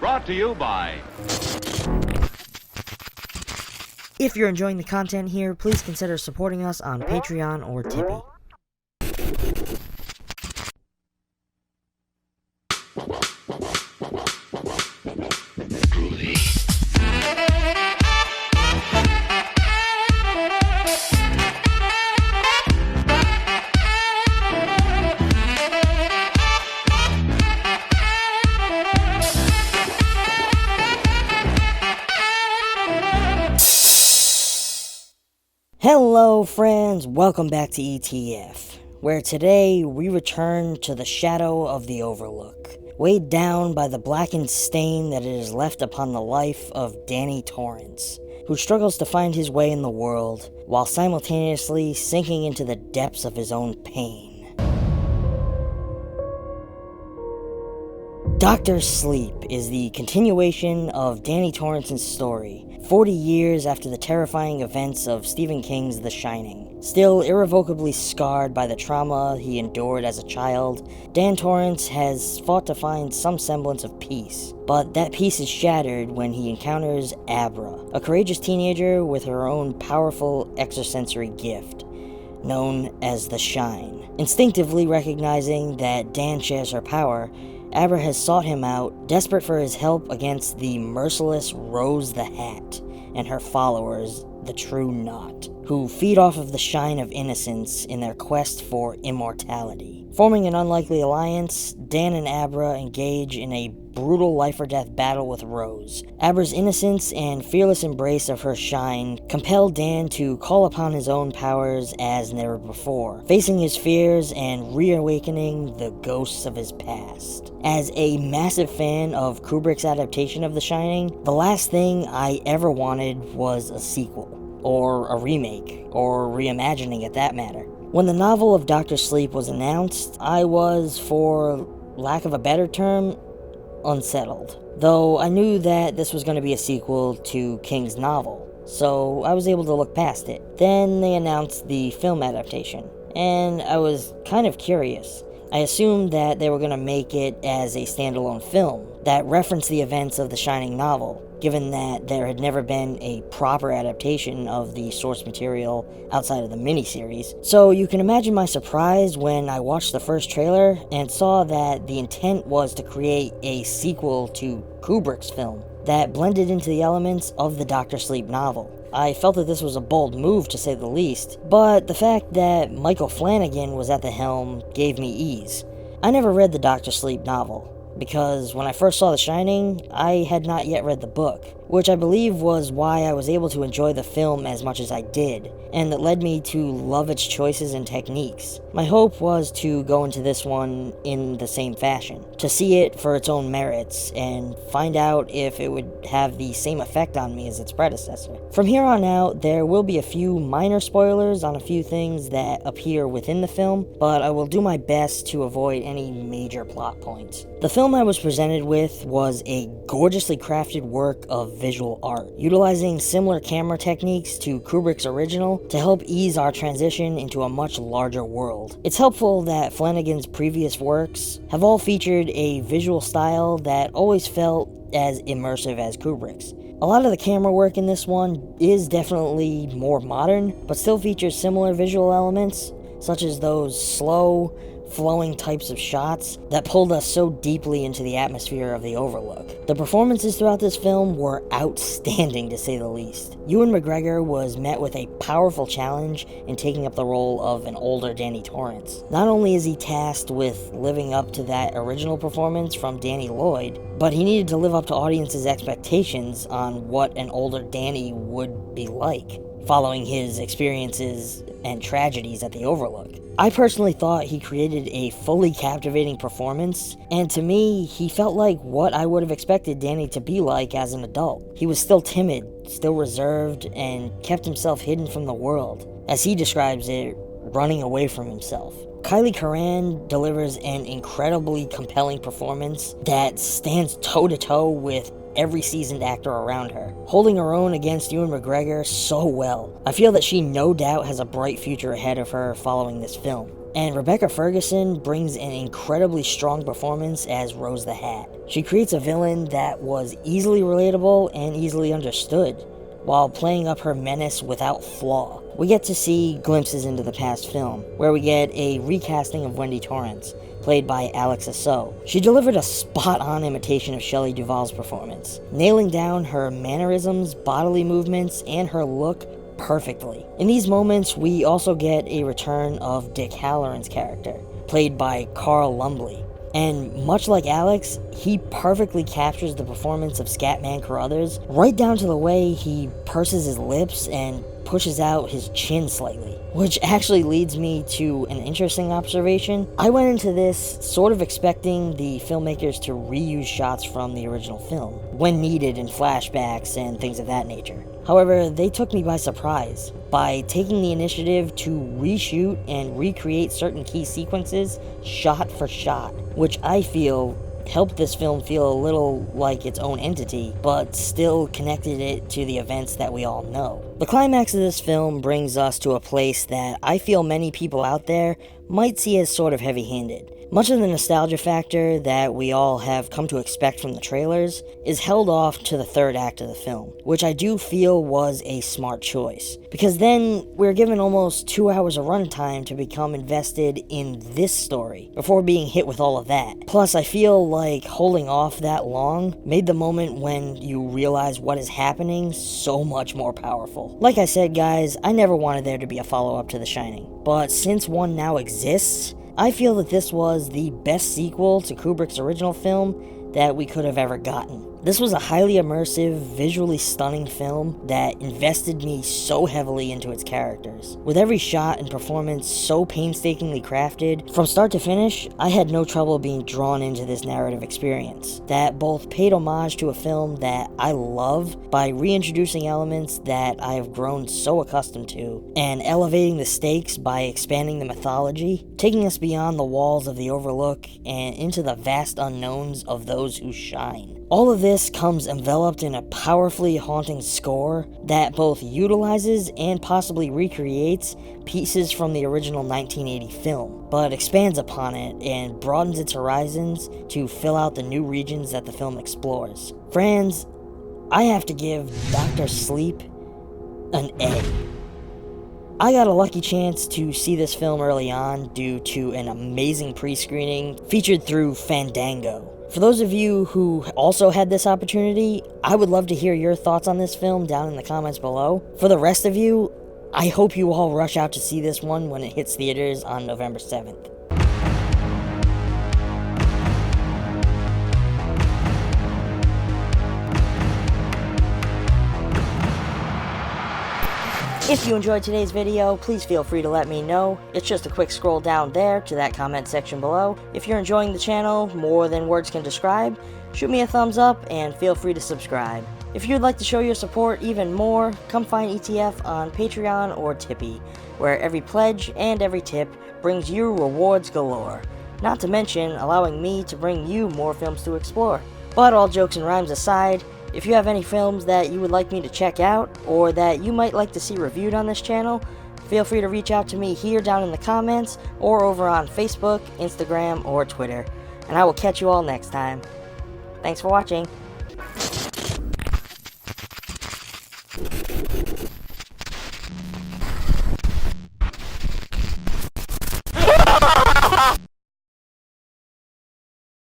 Brought to you by... If you're enjoying the content here, please consider supporting us on Patreon or Tippy. Hello friends, welcome back to ETF, where today we return to the shadow of the Overlook, weighed down by the blackened stain that it has left upon the life of Danny Torrance, who struggles to find his way in the world while simultaneously sinking into the depths of his own pain. Dr. Sleep is the continuation of Danny Torrance's story, 40 years after the terrifying events of Stephen King's The Shining. Still irrevocably scarred by the trauma he endured as a child, Dan Torrance has fought to find some semblance of peace. But that peace is shattered when he encounters Abra, a courageous teenager with her own powerful extrasensory gift, known as the Shine. Instinctively recognizing that Dan shares her power, Abra has sought him out, desperate for his help against the merciless Rose the Hat and her followers, the True Knot, who feed off of the shine of innocence in their quest for immortality. Forming an unlikely alliance, Dan and Abra engage in a brutal life-or-death battle with Rose. Abra's innocence and fearless embrace of her shine compel Dan to call upon his own powers as never before, facing his fears and reawakening the ghosts of his past. As a massive fan of Kubrick's adaptation of The Shining, the last thing I ever wanted was a sequel, or a remake, or reimagining at that matter. When the novel of Dr. Sleep was announced, I was, for lack of a better term, unsettled. Though I knew that this was going to be a sequel to King's novel, so I was able to look past it. Then they announced the film adaptation, and I was kind of curious. I assumed that they were going to make it as a standalone film that referenced the events of the Shining novel, given that there had never been a proper adaptation of the source material outside of the miniseries. So you can imagine my surprise when I watched the first trailer and saw that the intent was to create a sequel to Kubrick's film that blended into the elements of the Dr. Sleep novel. I felt that this was a bold move, to say the least, but the fact that Michael Flanagan was at the helm gave me ease. I never read the Dr. Sleep novel, because when I first saw The Shining, I had not yet read the book, which I believe was why I was able to enjoy the film as much as I did, and that led me to love its choices and techniques. My hope was to go into this one in the same fashion, to see it for its own merits, and find out if it would have the same effect on me as its predecessor. From here on out, there will be a few minor spoilers on a few things that appear within the film, but I will do my best to avoid any major plot points. The film I was presented with was a gorgeously crafted work of visual art, utilizing similar camera techniques to Kubrick's original to help ease our transition into a much larger world. It's helpful that Flanagan's previous works have all featured a visual style that always felt as immersive as Kubrick's. A lot of the camera work in this one is definitely more modern, but still features similar visual elements, such as those slow, flowing types of shots that pulled us so deeply into the atmosphere of the Overlook. The performances throughout this film were outstanding, to say the least. Ewan McGregor was met with a powerful challenge in taking up the role of an older Danny Torrance. Not only is he tasked with living up to that original performance from Danny Lloyd, but he needed to live up to audiences' expectations on what an older Danny would be like, following his experiences and tragedies at the Overlook. I personally thought he created a fully captivating performance, and to me, he felt like what I would have expected Danny to be like as an adult. He was still timid, still reserved, and kept himself hidden from the world. As he describes it, running away from himself. Kylie Curran delivers an incredibly compelling performance that stands toe-to-toe with every seasoned actor around her, holding her own against Ewan McGregor so well. I feel that she no doubt has a bright future ahead of her following this film. And Rebecca Ferguson brings an incredibly strong performance as Rose the Hat. She creates a villain that was easily relatable and easily understood, while playing up her menace without flaw. We get to see glimpses into the past film, where we get a recasting of Wendy Torrance, played by Alex Asseau. She delivered a spot-on imitation of Shelley Duvall's performance, nailing down her mannerisms, bodily movements, and her look perfectly. In these moments, we also get a return of Dick Halloran's character, played by Carl Lumbly. And much like Alex, he perfectly captures the performance of Scatman Carruthers, right down to the way he purses his lips and pushes out his chin slightly. Which actually leads me to an interesting observation. I went into this sort of expecting the filmmakers to reuse shots from the original film, when needed in flashbacks and things of that nature. However, they took me by surprise by taking the initiative to reshoot and recreate certain key sequences shot for shot, which I feel helped this film feel a little like its own entity, but still connected it to the events that we all know. The climax of this film brings us to a place that I feel many people out there might see as sort of heavy-handed. Much of the nostalgia factor that we all have come to expect from the trailers is held off to the third act of the film, which I do feel was a smart choice, because then we're given almost 2 hours of runtime to become invested in this story before being hit with all of that. Plus, I feel like holding off that long made the moment when you realize what is happening so much more powerful. Like I said, guys, I never wanted there to be a follow-up to The Shining, but since one now exists, I feel that this was the best sequel to Kubrick's original film that we could have ever gotten. This was a highly immersive, visually stunning film that invested me so heavily into its characters. With every shot and performance so painstakingly crafted, from start to finish, I had no trouble being drawn into this narrative experience that both paid homage to a film that I love by reintroducing elements that I have grown so accustomed to, and elevating the stakes by expanding the mythology, taking us beyond the walls of the Overlook and into the vast unknowns of those who shine. All of this comes enveloped in a powerfully haunting score that both utilizes and possibly recreates pieces from the original 1980 film, but expands upon it and broadens its horizons to fill out the new regions that the film explores. Friends, I have to give Dr. Sleep an A. I got a lucky chance to see this film early on due to an amazing pre-screening featured through Fandango. For those of you who also had this opportunity, I would love to hear your thoughts on this film down in the comments below. For the rest of you, I hope you all rush out to see this one when it hits theaters on November 7th. If you enjoyed today's video, please feel free to let me know. It's just a quick scroll down there to that comment section below. If you're enjoying the channel more than words can describe, shoot me a thumbs up and feel free to subscribe. If you'd like to show your support even more, come find ETF on Patreon or Tippy, where every pledge and every tip brings you rewards galore. Not to mention allowing me to bring you more films to explore. But all jokes and rhymes aside, if you have any films that you would like me to check out, or that you might like to see reviewed on this channel, feel free to reach out to me here down in the comments, or over on Facebook, Instagram, or Twitter, and I will catch you all next time. Thanks for watching.